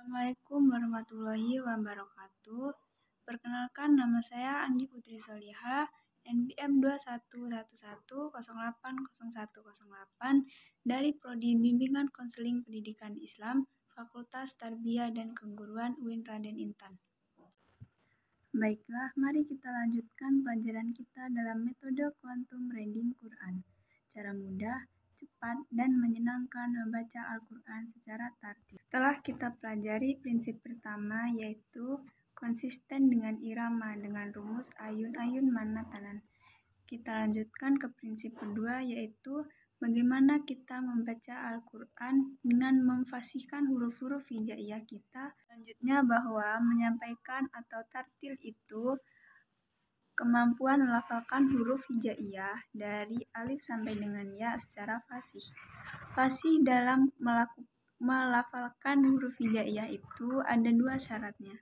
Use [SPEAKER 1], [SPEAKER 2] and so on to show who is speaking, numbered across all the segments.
[SPEAKER 1] Assalamualaikum warahmatullahi wabarakatuh. Perkenalkan, nama saya Anggi Putri Soliha, NPM 2111080108 dari Prodi Bimbingan Konseling Pendidikan Islam, Fakultas Tarbiyah dan Keguruan UIN Raden Intan. Baiklah, mari kita lanjutkan pelajaran kita dalam metode Quantum Reading Quran. Cara mudah, cepat, dan menyenangkan membaca Al-Quran secara tartil. Setelah kita pelajari prinsip pertama, yaitu konsisten dengan irama dengan rumus ayun-ayun manatanan. Kita lanjutkan ke prinsip kedua, yaitu bagaimana kita membaca Al-Quran dengan memfasihkan huruf-huruf hijaiyah kita. Selanjutnya, bahwa menyampaikan atau tartil itu kemampuan melafalkan huruf hijaiyah dari alif sampai dengan ya secara fasih. Fasih dalam melafalkan huruf hijaiyah itu ada dua syaratnya.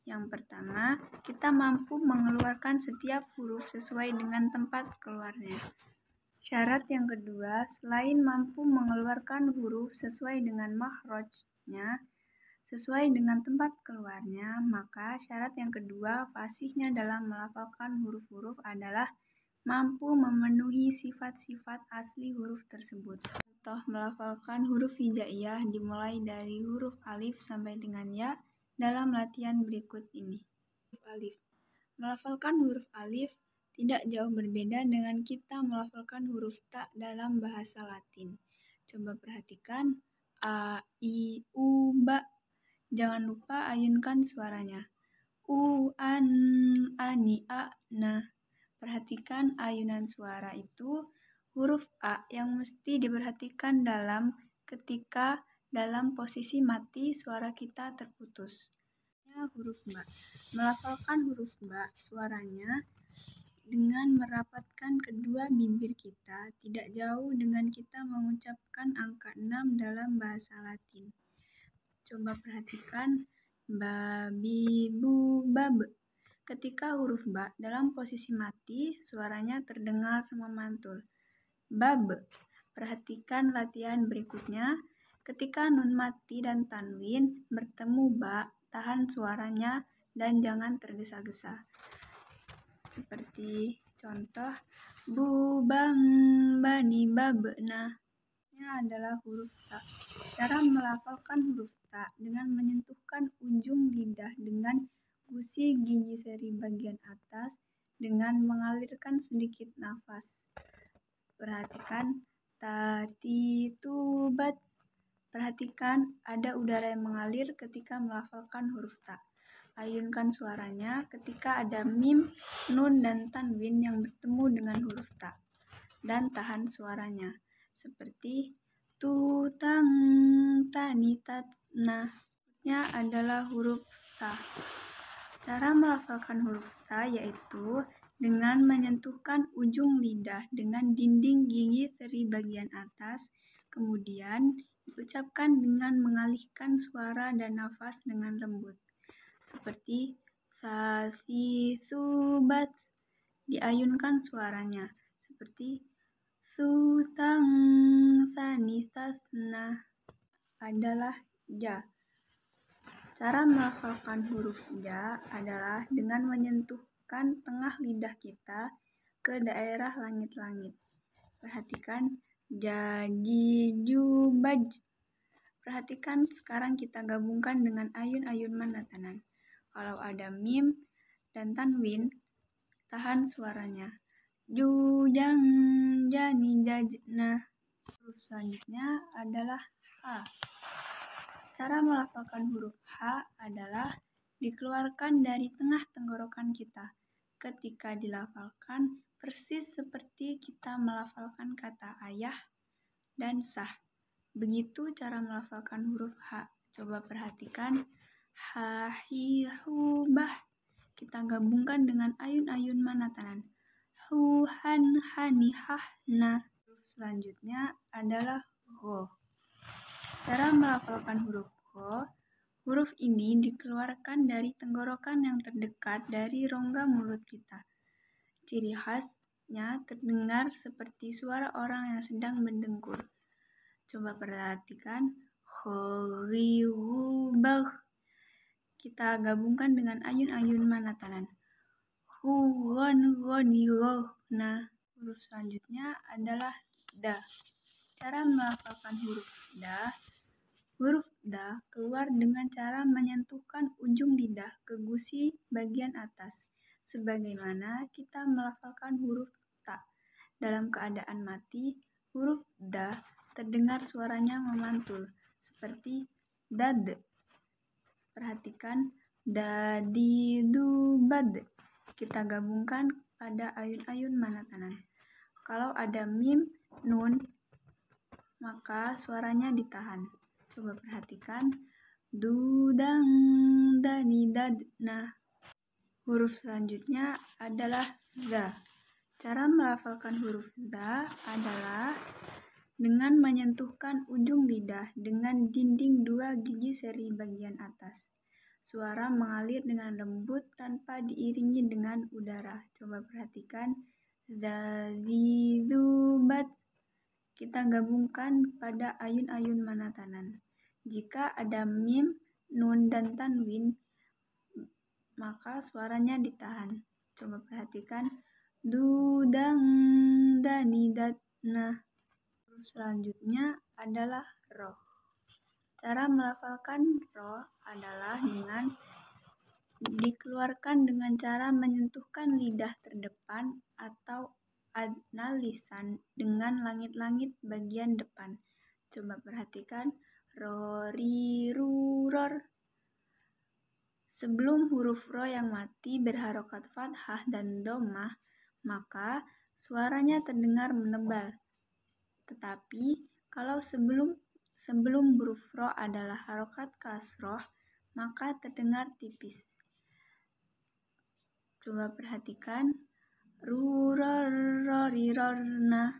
[SPEAKER 1] Yang pertama, kita mampu mengeluarkan setiap huruf sesuai dengan tempat keluarnya. Syarat yang kedua, selain mampu mengeluarkan huruf sesuai dengan makhrajnya, sesuai dengan tempat keluarnya, maka syarat yang kedua, fasihnya dalam melafalkan huruf-huruf adalah mampu memenuhi sifat-sifat asli huruf tersebut. Contoh melafalkan huruf hijaiyah dimulai dari huruf alif sampai dengan ya dalam latihan berikut ini. Alif. Melafalkan huruf alif tidak jauh berbeda dengan kita melafalkan huruf ta dalam bahasa Latin. Coba perhatikan a, i, u, ba. Jangan lupa ayunkan suaranya. U, an, ani, a, na. Perhatikan ayunan suara itu huruf a yang mesti diperhatikan ketika dalam posisi mati suara kita terputus. Huruf ba. Melafalkan huruf ba suaranya dengan merapatkan kedua bibir kita tidak jauh dengan kita mengucapkan angka 6 dalam bahasa Latin. Coba perhatikan ba, bi, bu, babe. Ketika huruf ba dalam posisi mati, suaranya terdengar memantul. Babe. Perhatikan latihan berikutnya. Ketika nun mati dan tanwin bertemu ba, tahan suaranya dan jangan tergesa-gesa. Seperti contoh bu, bam, bani, babe. Nah, ini adalah huruf ta. Cara melafalkan huruf ta dengan menyentuhkan ujung lidah dengan gusi gigi seri bagian atas dengan mengalirkan sedikit nafas. Perhatikan tati, tubat. Perhatikan ada udara yang mengalir ketika melafalkan huruf ta. Ayunkan suaranya ketika ada mim, nun, dan tanwin yang bertemu dengan huruf ta. Dan tahan suaranya. Seperti tutang, tani, tat, nah. Nya adalah huruf ta. Cara melafalkan huruf ta yaitu dengan menyentuhkan ujung lidah dengan dinding gigi seri bagian atas, kemudian diucapkan dengan mengalihkan suara dan nafas dengan lembut. Seperti sasi, subat. Diayunkan suaranya. Seperti sutang, sani, sasna. Adalah ja. Cara melafalkan huruf ja adalah dengan menyentuhkan tengah lidah kita ke daerah langit-langit. Perhatikan jadi, jubaj. Perhatikan sekarang kita gabungkan dengan ayun-ayun manatanan. Kalau ada mim dan tanwin, tahan suaranya. Jujang, jani, jajna. Huruf selanjutnya adalah ha. Cara melafalkan huruf ha adalah dikeluarkan dari tengah tenggorokan kita. Ketika dilafalkan, persis seperti kita melafalkan kata ayah dan sah. Begitu cara melafalkan huruf ha. Coba perhatikan ha, hi, hu, bah. Kita gabungkan dengan ayun-ayun manatanan. Hu, han, hani, hah, na. Huruf selanjutnya adalah ho. Cara melafalkan huruf ho, huruf ini dikeluarkan dari tenggorokan yang terdekat dari rongga mulut kita. Ciri khasnya terdengar seperti suara orang yang sedang mendengkur. Coba perhatikan ho, ri, hu, bah. kita gabungkan dengan ayun-ayun manatanan. Nah, huruf selanjutnya adalah da. Cara melafalkan huruf da keluar dengan cara menyentuhkan ujung lidah ke gusi bagian atas, sebagaimana kita melafalkan huruf ta. Dalam keadaan mati, huruf da terdengar suaranya memantul, seperti dad. Perhatikan dadi du bad. Kita gabungkan pada ayun-ayun manatanan. Kalau ada mim, nun, maka suaranya ditahan. Coba perhatikan dudang dani dad. Nah, huruf selanjutnya adalah za. Cara melafalkan huruf za adalah dengan menyentuhkan ujung lidah dengan dinding dua gigi seri bagian atas. Suara mengalir dengan lembut tanpa diiringi dengan udara. Coba perhatikan zazizubat. Kita gabungkan pada ayun-ayun manatanan. Jika ada mim, nun, dan tanwin, maka suaranya ditahan. Coba perhatikan dudang dani dat. Nah, huruf selanjutnya adalah ro. Cara melafalkan ro adalah dengan dikeluarkan dengan cara menyentuhkan lidah terdepan atau adnal lisan dengan langit-langit bagian depan. Coba perhatikan rori ruror. Sebelum huruf ro yang mati berharokat fathah dan dhammah, maka suaranya terdengar menebal. Tetapi kalau sebelum huruf ro adalah harokat kasroh, maka terdengar tipis. Coba perhatikan rurorirorna.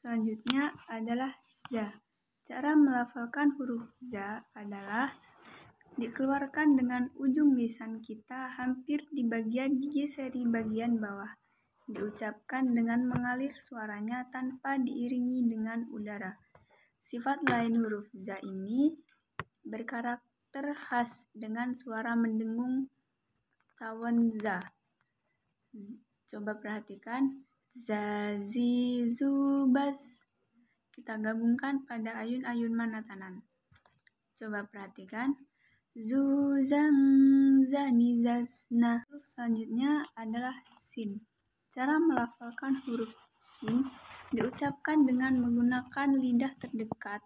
[SPEAKER 1] Selanjutnya adalah za. Cara melafalkan huruf za adalah dikeluarkan dengan ujung lisan kita hampir di bagian gigi seri bagian bawah. Diucapkan dengan mengalir suaranya tanpa diiringi dengan udara. Sifat lain huruf za ini berkarakter khas dengan suara mendengung tawon za. Coba perhatikan zazizubas. Kita gabungkan pada ayun-ayun manatanan. Coba perhatikan zuzang zanizasna. Huruf selanjutnya adalah sin. Cara melafalkan huruf sin diucapkan dengan menggunakan lidah terdekat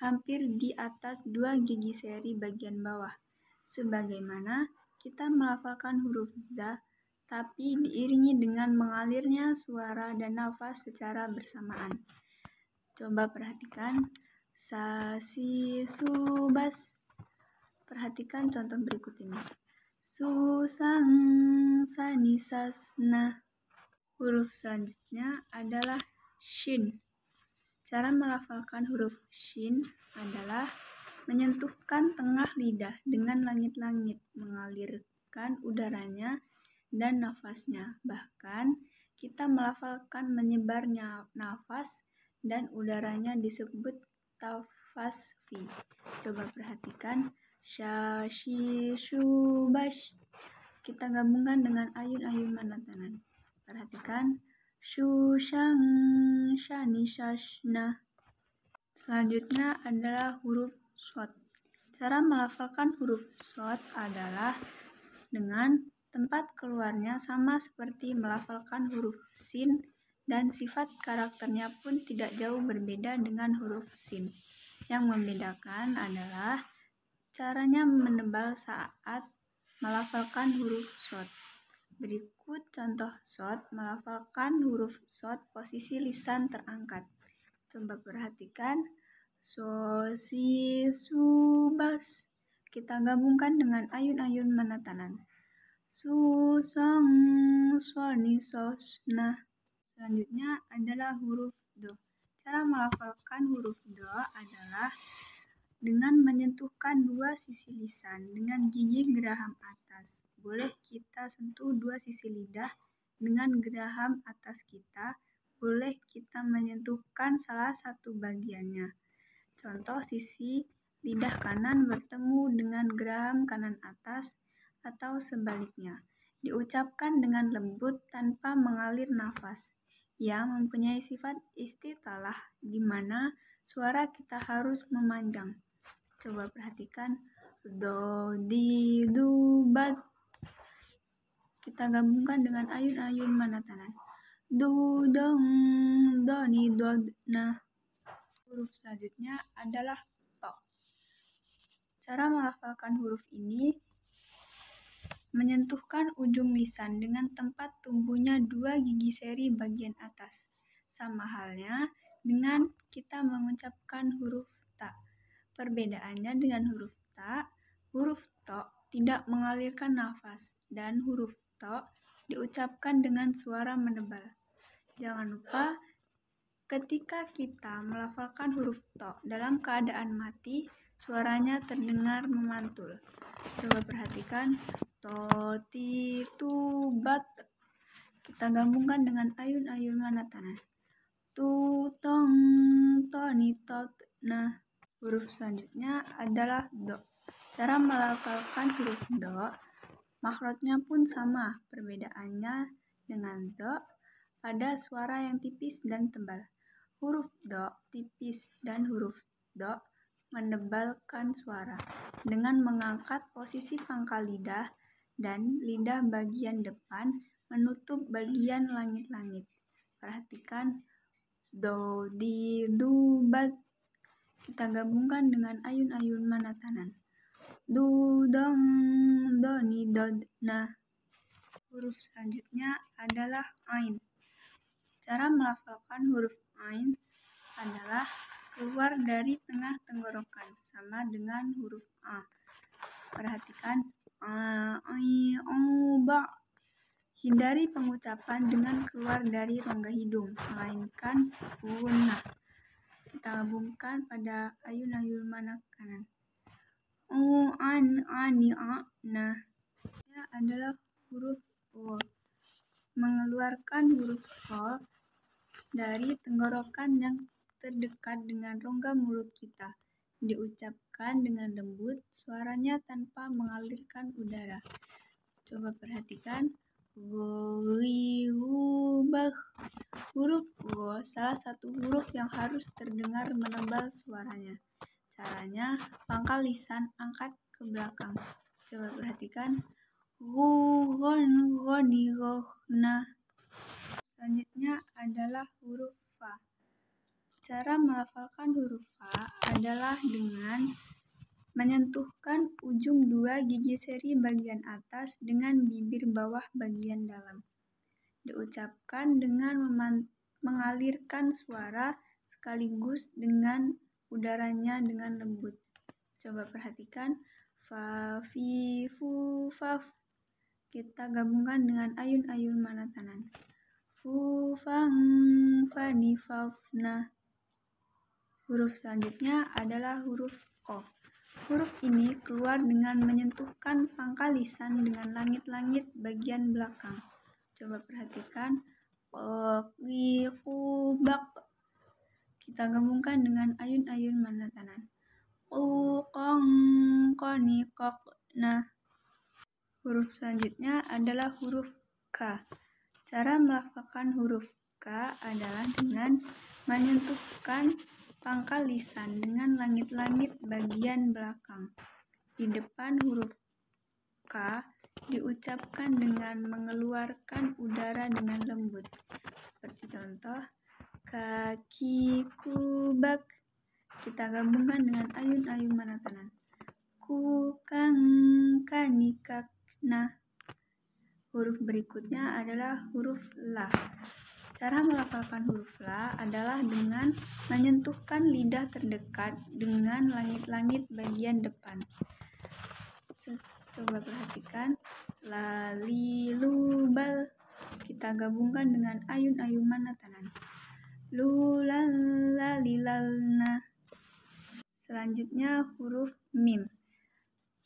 [SPEAKER 1] hampir di atas dua gigi seri bagian bawah, sebagaimana kita melafalkan huruf za, tapi diiringi dengan mengalirnya suara dan nafas secara bersamaan. Coba perhatikan sasi subas. Perhatikan contoh berikut ini. Susang sanisasna. Huruf selanjutnya adalah shin. Cara melafalkan huruf shin adalah menyentuhkan tengah lidah dengan langit-langit, mengalirkan udaranya dan nafasnya. Bahkan kita melafalkan menyebarnya nafas dan udaranya disebut tafasfi. Coba perhatikan syashi shubash. Kita gabungkan dengan ayun-ayun manatanan. Perhatikan shushang shani shashna. Selanjutnya adalah huruf shod. Cara melafalkan huruf shod adalah dengan tempat keluarnya sama seperti melafalkan huruf sin, dan sifat karakternya pun tidak jauh berbeda dengan huruf sin. Yang membedakan adalah caranya menebal saat melafalkan huruf shod. Berikut contoh shod melafalkan huruf shod posisi lisan terangkat. Coba perhatikan sosi subas. Kita gabungkan dengan ayun-ayun manatanan. Susong soni sosna. Selanjutnya adalah huruf do. Cara melafalkan huruf do adalah dengan menyentuhkan dua sisi lisan dengan gigi geraham atas. Boleh kita sentuh dua sisi lidah dengan geraham atas kita. Boleh kita menyentuhkan salah satu bagiannya. Contoh sisi lidah kanan bertemu dengan geraham kanan atas atau sebaliknya. Diucapkan dengan lembut tanpa mengalir nafas. Ia mempunyai sifat istitalah di mana suara kita harus memanjang. Coba perhatikan do, di, du, bat. Kita gabungkan dengan ayun-ayun mana tanan. Du, dong, do, ni, do, na. Huruf selanjutnya adalah to. Cara melafalkan huruf ini menyentuhkan ujung lisan dengan tempat tumbuhnya dua gigi seri bagian atas. Sama halnya dengan kita mengucapkan huruf ta. Perbedaannya dengan huruf ta, huruf to tidak mengalirkan nafas dan huruf to diucapkan dengan suara menebal. Jangan lupa ketika kita melafalkan huruf to dalam keadaan mati, suaranya terdengar memantul. Coba perhatikan to, ti, tu, bat. Kita gabungkan dengan ayun-ayun mana tanan. Tu, tong, to, ni, to, na. Huruf selanjutnya adalah do. Cara melafalkan huruf do, makhrajnya pun sama. Perbedaannya dengan do, pada suara yang tipis dan tebal. Huruf do tipis dan huruf do menebalkan suara dengan mengangkat posisi pangkal lidah dan lidah bagian depan menutup bagian langit-langit. Perhatikan do, di, du, bat. Kita gabungkan dengan ayun-ayun mana tanan. Du, dong, do, ni, do, na. Huruf selanjutnya adalah ain. Cara melafalkan huruf ain adalah keluar dari tengah tenggorokan, sama dengan huruf a. Perhatikan a, i, o, ba. Hindari pengucapan dengan keluar dari rongga hidung, melainkan gunnah. Kita gabungkan pada ayun-ayun mana kanan. O, an, ani, a, na. Ini adalah huruf o. Mengeluarkan huruf o dari tenggorokan yang terdekat dengan rongga mulut kita. Diucapkan dengan lembut, suaranya tanpa mengalirkan udara. Coba perhatikan go, ri, ru, bah. Huruf go salah satu huruf yang harus terdengar menebal suaranya. Caranya, pangkal lisan angkat ke belakang. Coba perhatikan ru, ron, roni, roh, na. Selanjutnya adalah huruf fa. Cara melafalkan huruf fa adalah dengan menyentuhkan ujung dua gigi seri bagian atas dengan bibir bawah bagian dalam. Diucapkan dengan mengalirkan suara sekaligus dengan udaranya dengan lembut. Coba perhatikan fa, fi, fu, faf. Kita gabungkan dengan ayun-ayun mana tanan. Fu, fang, fa, ni, faf, na. Huruf selanjutnya adalah huruf ko. Huruf ini keluar dengan menyentuhkan pangkal lisan dengan langit-langit bagian belakang. Coba perhatikan ko, ri, ku, bak. Kita gabungkan dengan ayun-ayun mana tanan. Ku, kong, koni, kok, na. Huruf selanjutnya adalah huruf ka. Cara melafalkan huruf ka adalah dengan menyentuhkan pangkal lisan dengan langit-langit bagian belakang. Di depan huruf k diucapkan dengan mengeluarkan udara dengan lembut. Seperti contoh kaki, kubak. Kita gabungkan dengan ayun-ayun mana tanan. Ku, kang, kani, kak, na. Huruf berikutnya adalah huruf la. Cara melafalkan huruf la adalah dengan menyentuhkan lidah terdekat dengan langit-langit bagian depan. Coba perhatikan la, li, lu, bal. Kita gabungkan dengan ayun-ayun mana tanan. Lu, lal, la, li, lal, na. Selanjutnya huruf mim.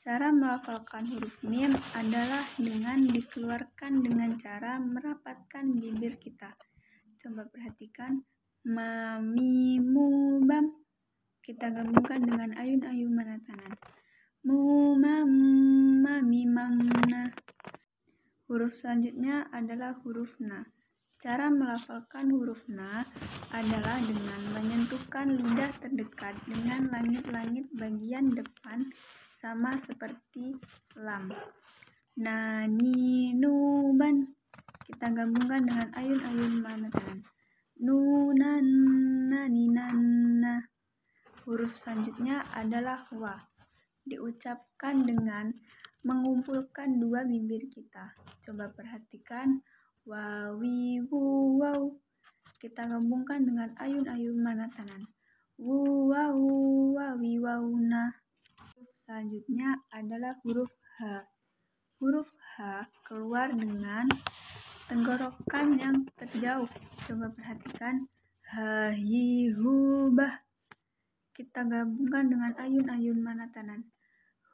[SPEAKER 1] Cara melafalkan huruf mim adalah dengan dikeluarkan dengan cara merapatkan bibir kita. Coba perhatikan ma, mi, mu, bam. Kita gabungkan dengan ayun-ayun mana tangan. Mu, mam, mami, mamna. Huruf selanjutnya adalah huruf na. Cara melafalkan huruf na adalah dengan menyentuhkan lidah terdekat dengan langit-langit bagian depan sama seperti lam. Na, ni, nu, ban. Kita gabungkan dengan ayun-ayun mana tangan. Nu, nan, na, ni, nan, na. Huruf selanjutnya adalah wa. Diucapkan dengan mengumpulkan dua bibir kita. Coba perhatikan. Wa, wi, wu, wow. Kita gabungkan dengan ayun-ayun mana tangan. Wu, wow, wa, wi, wow, na. Huruf selanjutnya adalah huruf H. Huruf H keluar dengan tenggorokan yang terjauh. Coba perhatikan. Ha, hi, hu, bah. Kita gabungkan dengan ayun-ayun mana tangan.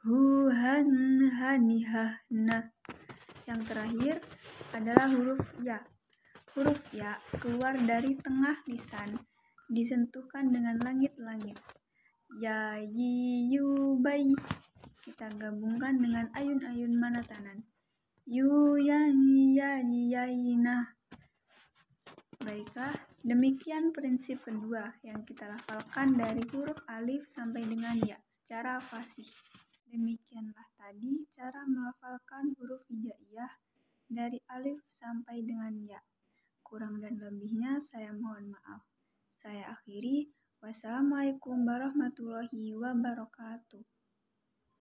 [SPEAKER 1] Hu, han, ha, ni, ha, na. Yang terakhir adalah huruf ya. Huruf ya keluar dari tengah lisan, disentuhkan dengan langit-langit. Ya, yi, yu, bai. Kita gabungkan dengan ayun-ayun mana tangan. Yu, yan, ya, ya, na. Baiklah, demikian prinsip kedua yang kita lafalkan dari huruf alif sampai dengan ya secara fasih. Demikianlah tadi cara melafalkan huruf hijaiyah dari alif sampai dengan ya. Kurang dan lebihnya saya mohon maaf. Saya akhiri. Wassalamualaikum warahmatullahi wabarakatuh.